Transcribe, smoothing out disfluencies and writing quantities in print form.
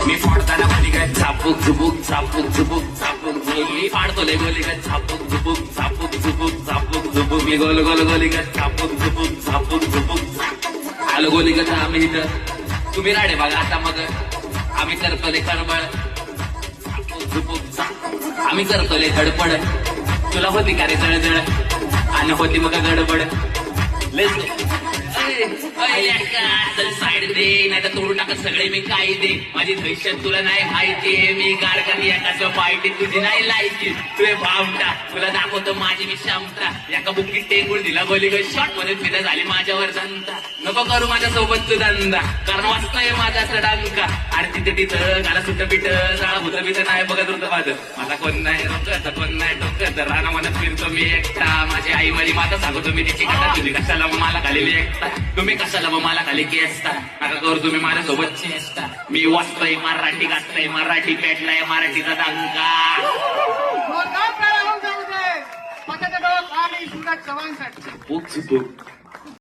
मी फोडताना गोली काय झापूक झुपूक झापूक झुपूक झापूक झुपूक मी फाडतो लय गोली काय झापूक झुपूक झापूक झुपूक झापूक झुपूक मी गोल गोल गोली काय झापूक झुपूक झापूक झुपूक आलो गोली का आम्ही इथं तुम्ही राडे बघा आता मग आम्ही करतो लय खडबड झापूक झुपूक झापूक आम्ही करतो लय धडपड तुला होती का रे जळजळ आणि होती मग गडबड साईड दे नाही तर तोडून टाकत सगळे मी काय दे माझी दहशत तुला नाही माहिती मी गाडकरी एकाच पार्टी तुझी नाही लायची तुझे भावटा तुला दाखवतो माझी मी क्षमता एका बुकीत टेंगून दिला गोली ग शॉट मध्ये फिदा झाली माझ्यावर जनता नको करू माझ्या सोबत तू धंदा कारण वाचतोय माझा सडांका आणि तिथे तिथं घाला सुट पिठ जाळा भूत बित नाही बघत होतं माझं मला कोण नाही रोकत कोण नाही टोकत राणा म्हणत फिरतो मी एकटा माझी आई माझी माता सांगतो मी तिची कथा तुम्ही कशाला मला खाली एकटा तुम्ही कशाला मला खाली केसता नका करू तुम्ही माझ्यासोबत चेष्टा मी वाचतोय मराठी गाजतोय मराठी पेटलाय मराठीचा दंगा जोरदार टाळ्या होऊन जाऊ दे. पक्षाच्या डोळ्यात आम्ही सुद्धा चव्हाणसाठी झुपूक झुपूक